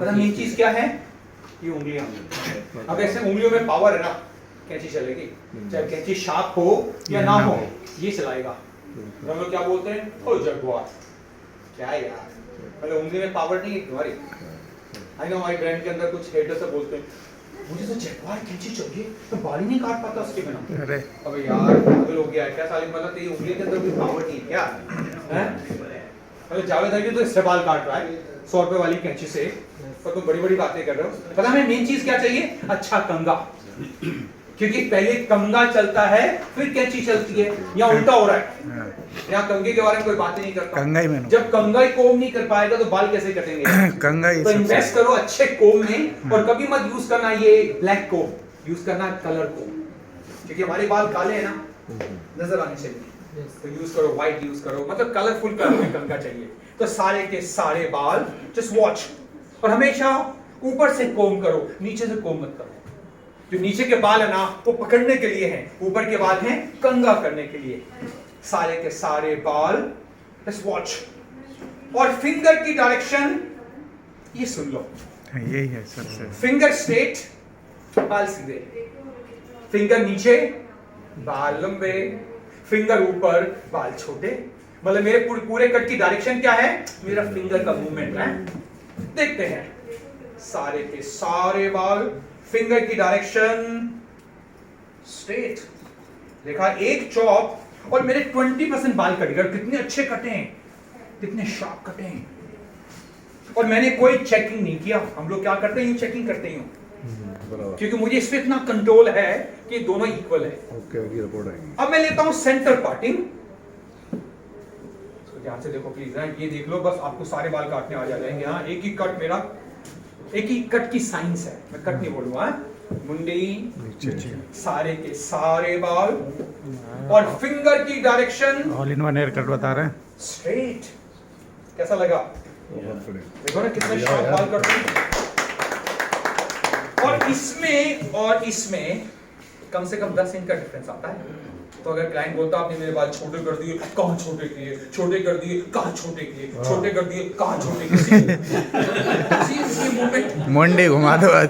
पता मेन चीज क्या है? ये उंगलियां। अब ऐसे उंगलियों में पावर है ना, कैंची चलेगी, चाहे कैंची शार्प हो या ना हो, ये चलाएगा। तो हम लोग क्या बोलते हैं? ओ जगुआर। क्या यार, मतलब उंगली में पावर नहीं है तुम्हारी। आई नो हमारी ब्रांड के अंदर कुछ हेडर से बोलते हैं मुझे तो जगुआर कैंची चाहिए, तो बाल ही नहीं काट पाता उसके बिना। अरे अबे यार पागल हो गया है क्या साले, मतलब तेरी उंगली के अंदर कोई पावर नहीं है क्या? हैं? मतलब जावेद है कि तो इससे बाल काट रहा है 100 रुपए वाली कैंची से, पर तुम बड़ी बड़ी बातें कर रहे हो। पता हमें मेन चीज क्या चाहिए? अच्छा कंघा। क्योंकि पहले कंघा चलता है फिर कैंची चलती है, या उल्टा हो रहा है। यहाँ कंघे के बारे में कोई बात ही नहीं करता। कंघा ही मैंने जब कंघा ही कोम नहीं कर पाएगा तो बाल कैसे कटेंगे? कंघा ही तो सबसे इन्वेस्ट करो अच्छे कोम में, और कभी मत यूज करना ये ब्लैक कोम, यूज करना कलर कोम, क्योंकि हमारे बाल काले हैं ना, नजर आने चाहिए। तो यूज करो व्हाइट, यूज करो मतलब कलरफुल कलर में कंघा चाहिए। तो सारे के सारे बाल जस्ट वॉच, और हमेशा ऊपर से कोम करो, नीचे से कोम मत करो। जो नीचे के बाल है ना वो पकड़ने के लिए हैं, ऊपर के बाल हैं कंघा करने के लिए। सारे के सारे बाल जस्ट वॉच, और फिंगर की डायरेक्शन ये सुन लो, यही है सबसे। फिंगर स्ट्रेट, बाल सीधे, फिंगर नीचे, बाल लंबे, फिंगर ऊपर, बाल छोटे। मतलब मेरे पूरे कट की डायरेक्शन क्या है? मेरा फिंगर का मूवमेंट है। देखते हैं, सारे के सारे बाल फिंगर की डायरेक्शन स्ट्रेट। देखा, एक चॉप और मेरे 20% बाल कट गए। कितने अच्छे कटे हैं, कितने शार्प कटे हैं, और मैंने कोई चेकिंग नहीं किया। हम लोग क्या करते हैं? चेकिंग करते हैं, क्योंकि मुझे इस पे इतना कंट्रोल है कि दोनों इक्वल है। ओके, अभी रिपोर्ट आएगी। अब मैं लेता हूं सेंटर पार्टिंग। इसको ध्यान से देखो प्लीज, ये देख लो, बस आपको सारे बाल काटने आ जाएंगे। हाँ, एक ही कट, मेरा एक ही कट की साइंस है, मैं कट नहीं बोलूंगा। मुंडी, सारे के सारे बाल, और फिंगर की direction all in one haircut बता रहे हैं। स्ट्रेट। कैसा लगा? देखो ना कितने शार्प बाल कट रहे हैं। और इसमें कम से कम 10 इंच का डिफरेंस आता है। तो अगर क्लाइंट बोलता आपने मेरे बाल छोटे कर दिए, कहाँ छोटे किए, छोटे कर दिए कहाँ छोटे किए, छोटे कर दिए कहाँ छोटे किए, मुंडी घुमा दो आज।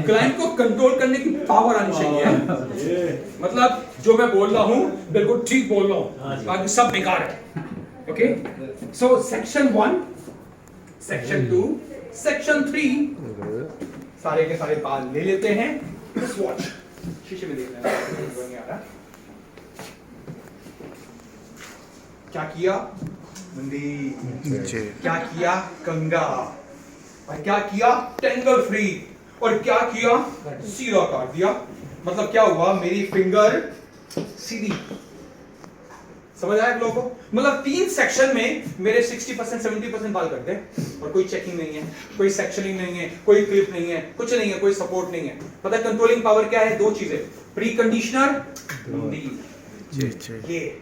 क्लाइंट को कंट्रोल करने की पावर आनी चाहिए। मतलब जो मैं बोल रहा हूँ बिल्कुल ठीक बोल रहा हूँ, बाकी सब बेकार है। Okay, so section 1, section 2, section 3, सारे के सारे बाल ले लेते हैं। वॉच, शीशे में देख लेना। क्या किया? मुंडी, क्या किया? कंघा, और क्या किया? टेंगल फ्री, और क्या किया? सीधा काट दिया। मतलब क्या हुआ? मेरी फिंगर सीधी। समझ आया आप लोगों को? मतलब 3 सेक्शन में मेरे 60% 70% बाल कट गए, और कोई चेकिंग नहीं है, कोई सेक्शनिंग नहीं है, कोई क्लिप नहीं है, कुछ नहीं है, कोई सपोर्ट नहीं है। पता है कंट्रोलिंग पावर क्या है? 2 चीजें, प्री कंडीशनर, ये।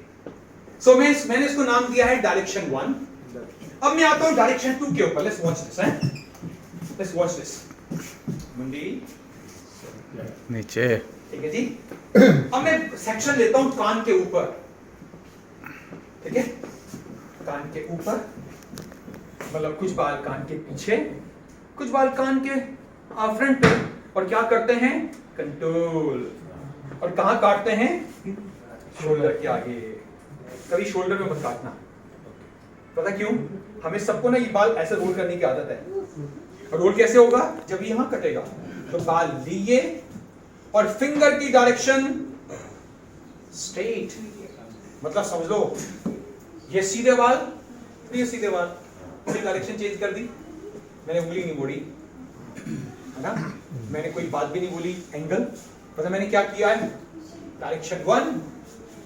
सो मैंने इसको नाम दिया है डायरेक्शन 1। अब मैं आता हूं डायरेक्शन 2 के ऊपर। Let's watch this, let's watch this. मुंडी नीचे, ठीक है जी। अब मैं सेक्शन लेता हूं कान के ऊपर, ठीक है? कान के ऊपर, मतलब कुछ बाल कान के पीछे, कुछ बाल कान के फ्रंट पे, और क्या करते हैं? कंट्रोल। और कहां काटते हैं? शोल्डर के आगे। कभी शोल्डर में मत काटना। पता क्यों? हमें सबको ना ये बाल ऐसे रोल करने की आदत है। और रोल कैसे होगा? जब यहां कटेगा तो बाल लिए, और फिंगर की डायरेक्शन स्ट्रेट। मतलब समझ लो, ये सीधे बाल, ये सीधे बाल, मैंने डायरेक्शन चेंज कर दी, मैंने उंगली नहीं मोड़ी, है ना? मैंने कोई बात भी नहीं बोली, एंगल। पता मैंने क्या किया है? डायरेक्शन 1,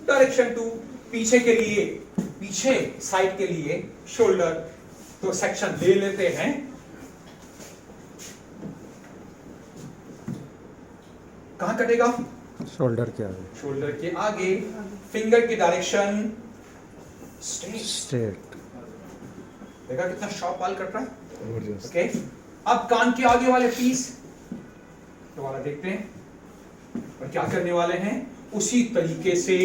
डायरेक्शन 2, पीछे के लिए, पीछे साइड के लिए शोल्डर। तो सेक्शन ले लेते हैं। कहां कटेगा? शोल्डर के आगे, शोल्डर के आगे, फिंगर की डायरेक्शन स्ट्रेट। देखा कितना शार्प बाल कट रहा है? ओके, अब कान के आगे वाले पीस दोबारा देखते हैं, और क्या करने वाले हैं? उसी तरीके से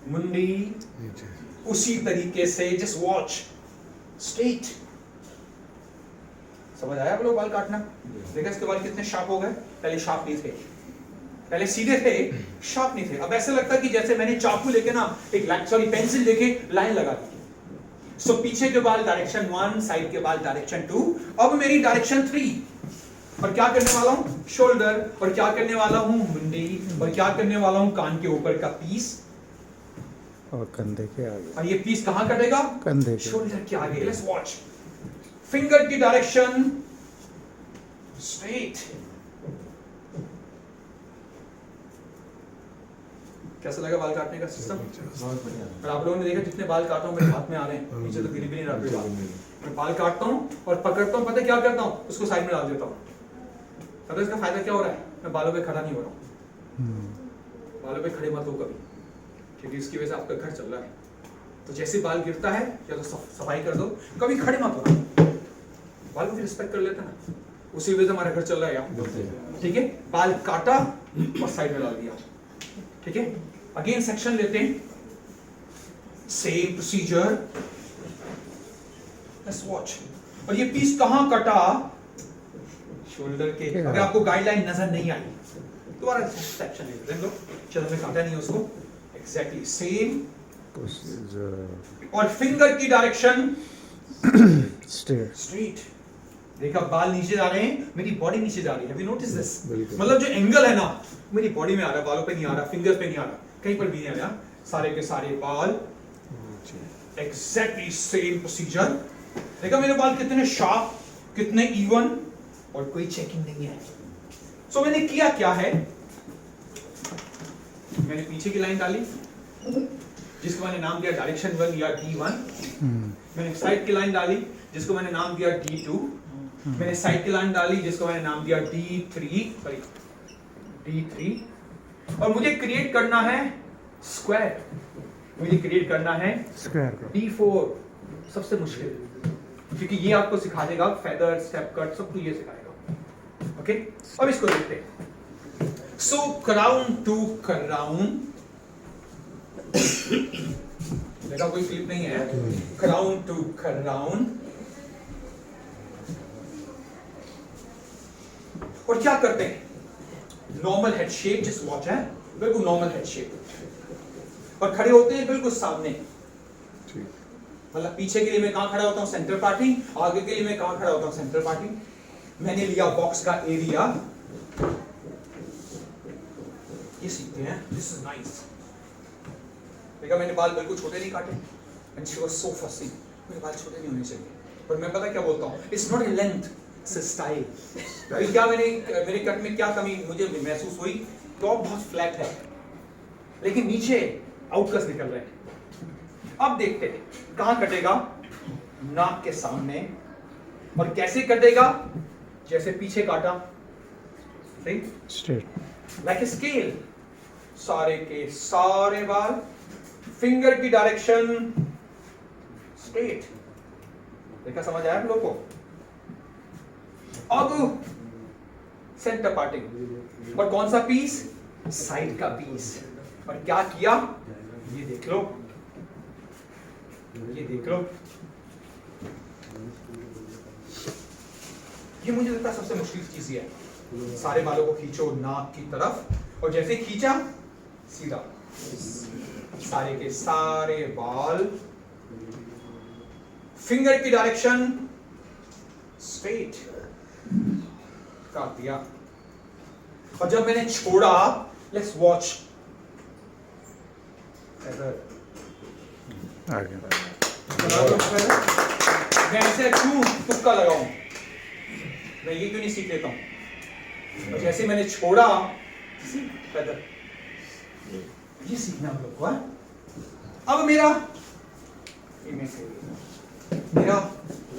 मुंडी, उसी तरीके से जस्ट वॉच स्ट्रेट। समझ आया आप लोग बाल काटना? देखा इसके बाल कितने शार्प हो गए, पहले शार्प नहीं थे, पहले सीधे थे, शार्प नहीं थे। अब ऐसा लगता है कि जैसे मैंने चाकू लेके ना एक पेंसिल लेके लाइन लगा दी। सो पीछे के बाल डायरेक्शन 1, साइड के बाल डायरेक्शन 2, अब मेरी डायरेक्शन 3। और क्या करने वाला हूं? शोल्डर। और क्या करने वाला हूं? मुंडी। और क्या करने वाला हूं? कान के ऊपर का पीस और कंधे के आगे। और ये पीस कहां कटेगा? कंधे के। शोल्डर के आगे। Let's watch. फिंगर की डायरेक्शन स्ट्रेट। कैसा लगा बाल काटने का सिस्टम? और आप लोगों ने देखा जितने बाल काटा हूं मेरे हाथ में आ रहे हैं, नीचे तो गिरी भी नहीं रहा कोई बाल। मैं बाल काटता हूं और पकड़ता हूं, पता है क्या करता हूं? उसको साइड में डाल देता हूं। पता है इसका फायदा क्या हो रहा है? मैं बालों पे खड़ा नहीं हो रहा हूं। बालों पे खड़े मत हो कभी, क्योंकि इसकी वजह से आपका घर चल रहा है। तो जैसे बाल गिरता है या तो सफाई कर दो, कभी खड़े मत हो। बालों की रिस्पेक्ट कर लेते ना, उसी वजह से हमारा घर चल रहा है यहाँ। ठीक है, बाल काटा और साइड में डाल दिया। ठीक है, अगेन सेक्शन लेते हैं, सेम प्रोसीजर। Let's watch. और ये पीस कहां कटा? शोल्डर के। अगर आपको गाइडलाइन नजर नहीं आई दोबारा सेक्शन लेते हैं लोग। चलो मैं काटा नहीं है उसको, एग्जैक्टली सेम प्रोसीजर। और फिंगर की डायरेक्शन स्ट्रेट। स्ट्रेट। देखा बाल नीचे जा रहे हैं, मेरी बॉडी नीचे जा रही है। Have you noticed this? मतलब जो एंगल है ना, मेरी बॉडी में आ रहा है, बालों पे नहीं आ रहा, फिंगर्स पे नहीं आ रहा, कहीं पर भी नहीं आ रहा। सारे के सारे बाल एग्जैक्टली सेम प्रोसीजर। देखा मेरे बाल कितने शार्प, कितने इवन, और कोई चेकिंग नहीं है। सो मैंने किया क्या है, मैंने पीछे की लाइन डाली जिसको मैंने नाम दिया डायरेक्शन 1 या D1। मैंने साइड की लाइन डाली जिसको मैंने नाम दिया D2। मैंने साइड की लाइन डाली जिसको मैंने नाम दिया D3। और मुझे क्रिएट करना है स्क्वायर, मुझे क्रिएट करना है स्क्वायर। D4। सबसे मुश्किल, क्योंकि ये आपको सिखा देगा फेदर, स्टेप कट, सब कुछ ये सिखाएगा। ओके, अब इसको देखते हैं। सो क्राउन टू क्राउन, देखा कोई क्लिप नहीं है। Crown to crown. और क्या करते हैं? नॉर्मल हेड शेप, जिस वॉच है बिल्कुल नॉर्मल हेड शेप, और खड़े होते हैं बिल्कुल सामने। मतलब पीछे के लिए मैं कहां खड़ा होता हूं? Centre party. आगे के लिए मैं कहां खड़ा होता हूं? Centre party. मैंने लिया बॉक्स का एरिया, ये सीखते हैं। This is nice. देखा मैंने बाल बिल्कुल छोटे नहीं काटे, एंड शी वाज सो फसी। मेरे बाल छोटे नहीं होने चाहिए, पर मैं पता क्या बोलता हूं? It's not a length, style. क्या मेरे कट में क्या कमी मुझे महसूस हुई? टॉप बहुत फ्लैट है, लेकिन नीचे आउटकट्स निकल रहे हैं। अब देखते हैं कहां कटेगा? नाक के सामने। और कैसे कटेगा? जैसे पीछे काटा, सही स्ट्रेट लाइक ए स्केल। सारे के सारे बाल, फिंगर की डायरेक्शन स्ट्रेट। देखा, समझ आया आप लोग को? अब सेंटर पार्टिंग, और कौन सा पीस? साइड का पीस। और क्या किया? ये देख लो, ये देख लो। ये मुझे लगता है सबसे मुश्किल चीज ये है। सारे बालों को खींचो नाक की तरफ, और जैसे खींचा सीधा, सारे के सारे बाल, फिंगर की डायरेक्शन स्ट्रेट, काट दिया। और जब मैंने छोड़ा, लेट्स वॉच। आगे। मैं ऐसे क्यों तुक्का लगाऊं? मैं ये क्यों नहीं सीख लेता हूं? और जैसे मैंने छोड़ा, फेदर, ये सीखना हम लोग को है। अब मेरा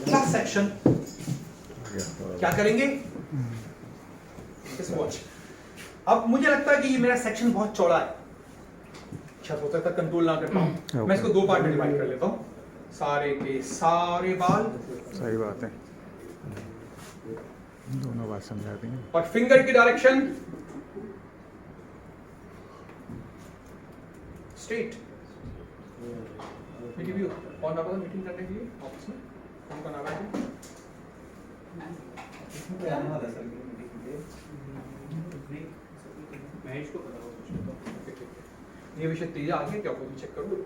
क्लास सेक्शन क्या करेंगे? वॉच। अब मुझे लगता है कि ये मेरा सेक्शन बहुत चौड़ा है, शायद होता है कंट्रोल ना कर पाऊं। मैं इसको 2 पार्ट में डिवाइड कर लेता हूं। सारे के सारे बाल, सही बात है, दोनों बात समझा दी। और फिंगर की डायरेक्शन स्ट्रेट। मीटिंग कौन आ रहा था मीटिंग करने के लिए ऑफिस में? कौन आ रहा है? महेश को पता होगा। ये विषय तेज आ गया क्या? कोई चेक करो।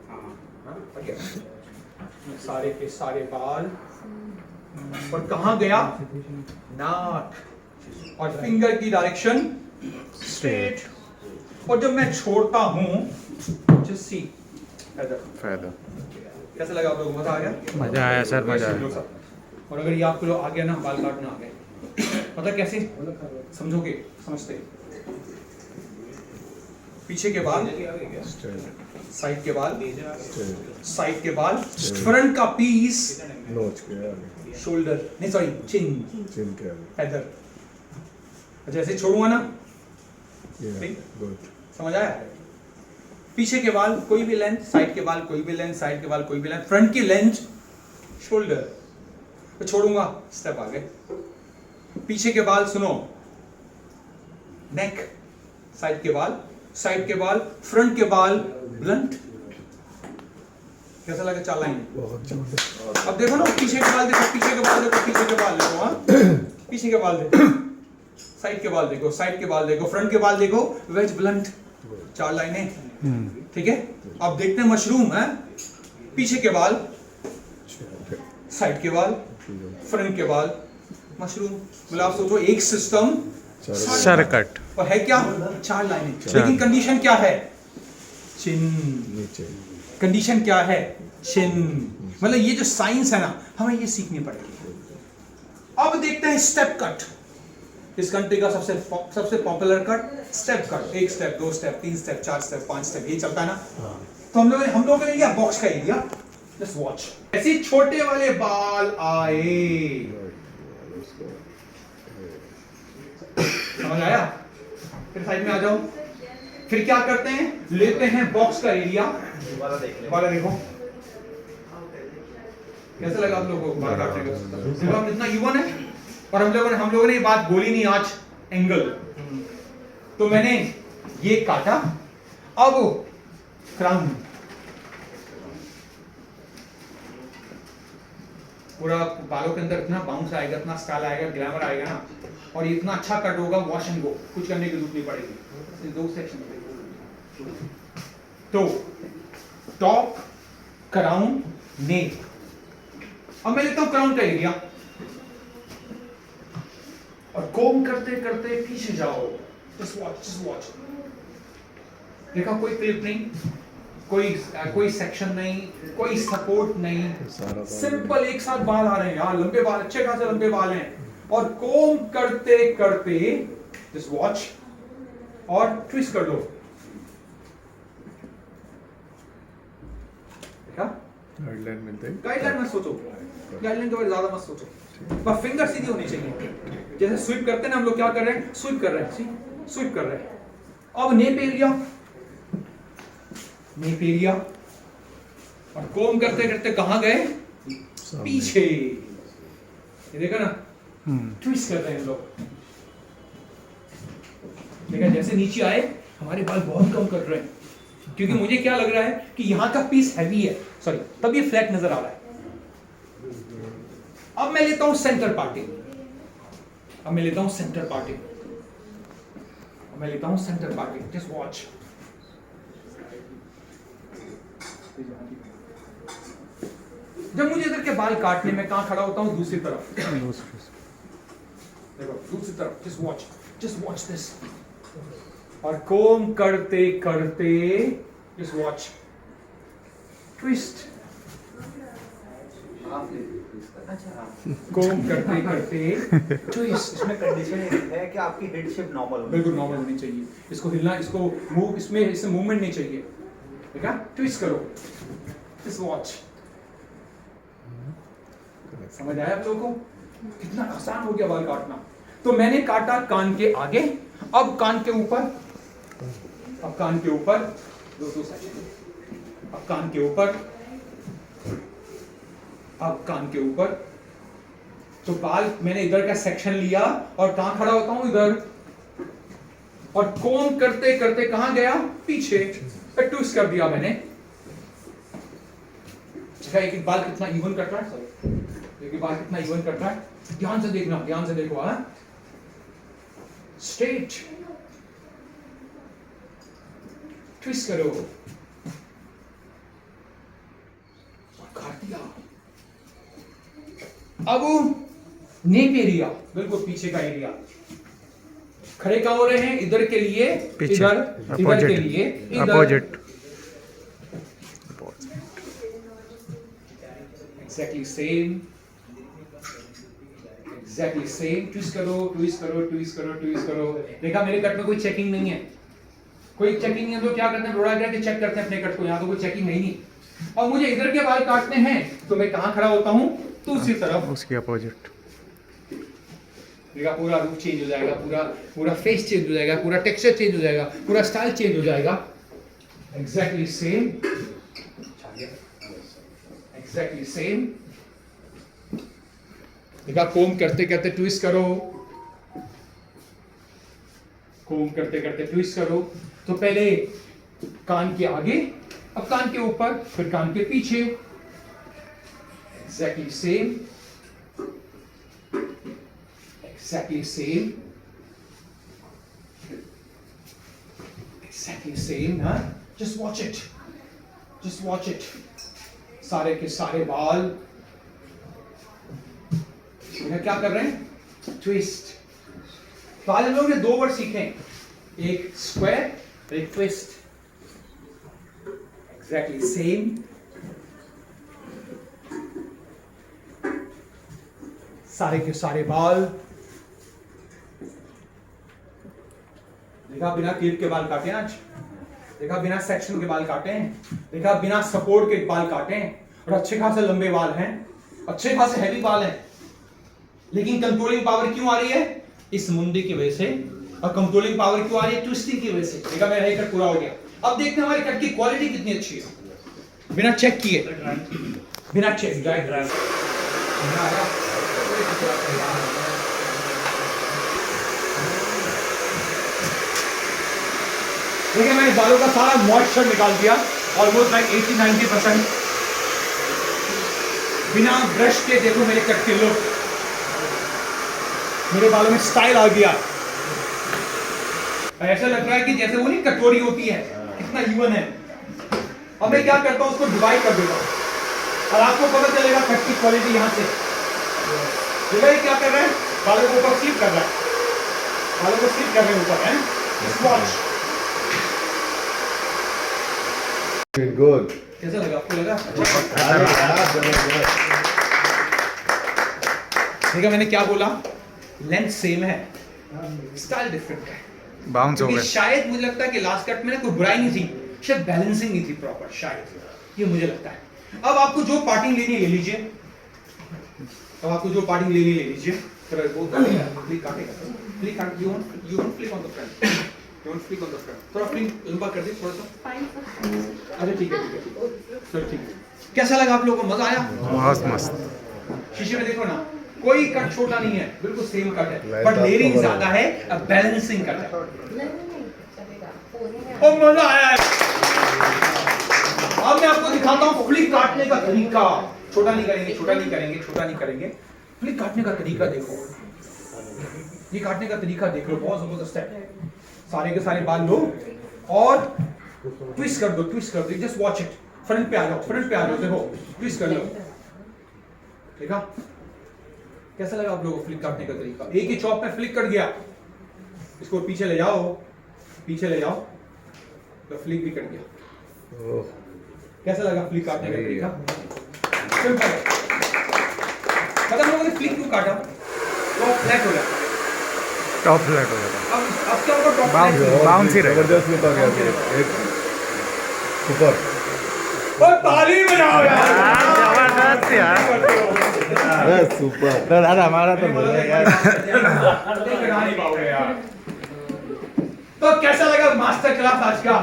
हाँ हाँ, आ गया। सारे के सारे बाल और कहाँ गया? नाक और फिंगर की डायरेक्शन स्ट्रेट। और जब मैं छोड़ता हूँ जस्ट सी फायदा कैसा लगा आप लोगों को? मजा आ गया? मजा आया सर, मजा आया। और अगर ये आपको आ गया ना, बाल काटना आ गया, पता कैसे समझोगे? समझते पीछे के बाल, साइड के बाल, साइड के बाल, फ्रंट का पीस, नोच के आगे, शोल्डर नहीं सॉरी चिन चिन के आगे, फेदर। जैसे छोड़ूंगा ना, गुड। समझ आया? पीछे के बाल कोई भी लेंथ, साइड के बाल कोई भी लेंथ, साइड के बाल कोई भी लेंथ, फ्रंट की लेंथ शोल्डर। तो छोड़ूंगा, स्टेप आगे। पीछे के बाल सुनो, नेक, साइड के बाल, साइड के बाल, फ्रंट के बाल ब्लंट। कैसा लगा? चाल लाइन। बहुत जबरदस्त। अब देखो ना, पीछे के बाल देखो, पीछे के बाल देखो, पीछे के बाल देखो, हाँ पीछे के बाल देखो, साइड के बाल देखो, साइड के बाल देखो, फ्रंट के बाल देखो, वेज ब्लंट। चार लाइनें, ठीक है? अब देखते हैं मशरूम है। पीछे के बाल, साइड के बाल, फ्रंट के बाल, मशरूम। मतलब आप सोचो एक सिस्टम सर्कट और है क्या? चार लाइनें। लेकिन कंडीशन क्या है? चिन। नीचे कंडीशन क्या है? चिन। मतलब ये जो साइंस है ना, हमें ये सीखनी पड़ेगी। अब देखते हैं स्टेप कट। इस कंट्री का सबसे पॉपुलर कट स्टेप कट। एक स्टेप, दो स्टेप, तीन स्टेप, चार स्टेप, पांच स्टेप, ये चलता है ना। तो हम लोगों ने लिया बॉक्स का एरिया। Just watch. ऐसे छोटे वाले बाल आए, समझ आया? फिर साइड में आ जाओ। फिर क्या करते हैं? लेते हैं बॉक्स का एरिया। वाला देखो कैसा लगा आप लोगों को बाल काटने का? देखो हम इतना युवा है और हम लोगों ने ये बात बोली नहीं आज, एंगल। तो मैंने ये काटा। अब क्राउन पूरा बालों के अंदर इतना बाउंस आएगा, इतना स्टाइल आएगा, ग्लैमर आएगा ना, और ये इतना अच्छा कट होगा, वॉश एंड गो, कुछ करने की जरूरत नहीं पड़ेगी। दो सेक्शन तो टॉप, क्राउन, नेक। अब मैं लेता हूं क्राउन का एरिया और कोम करते करते पीछे जाओ। Just watch. देखा कोई क्लिप नहीं, कोई सेक्शन नहीं, कोई सपोर्ट नहीं, सिंपल एक साथ बाल आ रहे हैं यार, लंबे बाल, अच्छे खासे लंबे बाल हैं। और कोम करते करते जस्ट वॉच और ट्विस्ट कर दो। देखा? गाइडलाइन मिलते हैं। गाइडलाइन मत सोचो, गाइडलाइन के बारे में ज्यादा मत सोचो, बस फिंगर सीधी होनी चाहिए। जैसे स्वीप करते हैं ना हम लोग, क्या कर रहे हैं? स्वीप कर रहे हैं, स्वीप कर रहे हैं। अब नेप एरिया और कोम करते करते कहां गए? पीछे। ये देखा ना, ट्विस्ट कर रहे हैं हम लोग। देखा जैसे नीचे आए हमारे बाल बहुत कम कर रहे हैं, क्योंकि मुझे क्या लग रहा है कि यहाँ का पीस हैवी है, सॉरी, तब ये फ्लैट नजर आ रहा है। अब मैं लेता हूं सेंटर पार्टिंग। Just watch. जब मुझे इधर के बाल काटने में कहां खड़ा होता हूं? दूसरी तरफ। देखो दूसरी तरफ। Just watch this. और कोम करते करते जस्ट वॉच, ट्विस्ट। कोम करते करते ट्विस्ट। इसमें कंडीशन है कि आपकी हेड शेप नॉर्मल हो, बिल्कुल नॉर्मल होनी चाहिए। इसको हिलना, इसको मूव, इसमें मूवमेंट नहीं चाहिए। देखा? ट्विस्ट करो, जस्ट वॉच। समझ आया आप लोगों को? कितना आसान हो गया बाल काटना। तो मैंने काटा कान के आगे, अब कान के ऊपर, दो सेक्शन। अब कान के ऊपर, तो बाल मैंने इधर का सेक्शन लिया और कहां खड़ा होता हूं? इधर। और कोम करते करते कहां गया? पीछे। ट्विस्ट कर दिया मैंने। एक बाल कितना इवन कट रहा है। देखिए बाल कितना इवन कट रहा है, ध्यान से देखना, ध्यान से देखो। हाँ, स्ट्रेट, ट्विस्ट करो, काट दिया। अब नेक एरिया, बिल्कुल पीछे का एरिया, खड़े कहाँ हो रहे हैं, इधर के लिए, पीछे, इधर, इधर के लिए, इधर, opposite, exactly same, exactly same. Twist करो, ट्विस्ट करो, ट्विस्ट करो, ट्विस्ट करो। देखा मेरे कट में कोई चेकिंग नहीं है, कोई चेकिंग नहीं है तो क्या करते हैं, रोड़ा करके चेक करते हैं अपने कट को, यहाँ तो कोई चेकिंग नहीं। और मुझे इधर के बाल काटने हैं तो मैं कहाँ खड़ा होता हूँ, तो उसी तरफ, उसके अपोजिट। देखा पूरा रूप चेंज हो जाएगा, पूरा पूरा फेस चेंज हो जाएगा, पूरा टेक्सचर चेंज हो जाएगा, पूरा स्टाइल चेंज हो जाएगा। Exactly same, exactly same. देखा कोम करते करते ट्विस्ट करो, कोम करते करते ट्विस्ट करो। तो पहले कान के आगे, अब कान के ऊपर, फिर कान के पीछे। Exactly same, exactly same, exactly same, huh? Just watch it, just watch it. सारे के सारे बाल क्या कर रहे हैं, ट्विस्ट। बाल हम लोगों ने दो वर्ड सीखे, एक स्क्वायर, एक ट्विस्ट। एग्जैक्टली सेम, सारे के सारे बाल। देखा बिना क्लिप के बाल काटे आज, देखा बिना सेक्शन के बाल काटे हैं, देखा बिना सपोर्ट के बाल काटे हैं, और अच्छे खासे लंबे बाल हैं, अच्छे खासे हैवी बाल हैं। लेकिन कंट्रोलिंग पावर क्यों आ रही है, इस मुंडी की वजह से। और कंट्रोलिंग पावर क्यों आ रही है, ट्विस्टिंग की वजह से। देखा मेरा हेयर कट पूरा हो गया। अब देखते हैं हमारी कट की क्वालिटी कितनी अच्छी है, बिना चेक किए, बिना चेक, देखिए मैंने बालों का सारा मॉइस्चर निकाल दिया, ऑलमोस्ट लाइक 80-90%। बिना ब्रश के देखो मेरे कट के लुक, मेरे बालों में स्टाइल आ गया। ऐसा लग रहा है कि जैसे वो नहीं कटोरी होती है, इतना इवन है। अब मैं क्या करता हूं, उसको डिवाइड कर देता हूं और आपको पता चलेगा कट की क्वालिटी यहां से। देखा ये क्या कर रहा है, बालों को ऊपर स्लिप कर रहा है, बालों को स्लिप कर रहे हैं ऊपर, है वॉच। गुड, कैसा लगा आपको, लगा? देखा मैंने क्या बोला, लेंथ सेम है, स्टाइल डिफरेंट है। बाउंस हो गए। शायद मुझे लगता है कि लास्ट कट में ना कोई बुराई नहीं थी, शायद बैलेंसिंग नहीं थी प्रॉपर, शायद ये मुझे लगता है। अब आपको जो पार्टिंग लेनी है ले लीजिए, अब आपको जो पार्टिंग लेनी है ले लीजिए। फिर वो फ्लिक काटेगा, फ्लिक काट, you want flick on the front, you want flick on the front, थोड़ा फ्लिक लंबा कर दे थोड़ा सा। अरे ठीक है, ठीक है, चलो ठीक है। कैसा लगा आप लोगों को, मजा आया? बहुत मस्त। शीशे में देखो ना, कोई कट छोटा नहीं है, बिल्कुल सेम कट है, बट लेयरिंग ज्यादा है, अब बैलेंसिंग कट है। ओ मजा आया है। अब मैं आपको दिखाता हूँ फ्लिक काटने का तरीका। छोटा नहीं करेंगे, छोटा नहीं करेंगे, छोटा नहीं करेंगे। फ्लिक काटने का तरीका देखो, ये काटने का तरीका देख लो, बहुत जबरदस्त है। सारे के सारे बाल लो और ट्विस्ट कर दो, ट्विस्ट कर दो, जस्ट वॉच इट। फ्रंट पे आ जाओ, फ्रंट पे आ जाओ, देखो ट्विस्ट कर लो। देखा कैसा लगा आप लोगों को फ्लिक काटने का तरीका? एक ही चॉप में फ्लिक कट गया, इसको पीछे ले जाओ, पीछे ले जाओ, तो फ्लिक भी कट गया। कैसा लगा फ्लिक काटने का तरीका? सिंपल है। मतलब हम लोगों ने फ्लिक क्यों काटा, टॉप फ्लैट हो गया, टॉप फ्लैट हो जाता। अब क्या होगा, टॉप फ्लैट बाउंस ही रहेगा। जबरदस्त लुक आ गया, एक सुपर। और ताली बजाओ यार, जबरदस्त यार, सुपर। तो दादा हमारा तो बोल रहे यार। तो कैसा लगा मास्टर क्लास आज का?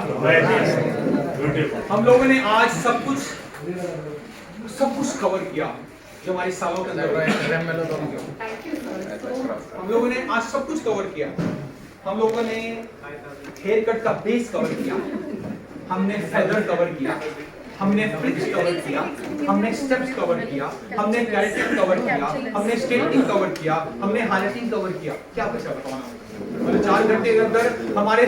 हम लोगों ने आज सब कुछ कवर किया जो हमारी सालों के अंदर हम लोगों ने आज सब कुछ कवर किया। हम लोगों ने हेयर कट का बेस कवर किया, हमने फेदर कवर किया, हमने फ्लिप्स कवर किया, हमने स्टेप्स कवर किया, हमने कैरेक्टर कवर किया, हमने स्टेटिंग कवर किया, हमने हाईलाइटिंग कवर किया, क्या बचा बताओ ना। मतलब 4 घंटे के अंदर हमारे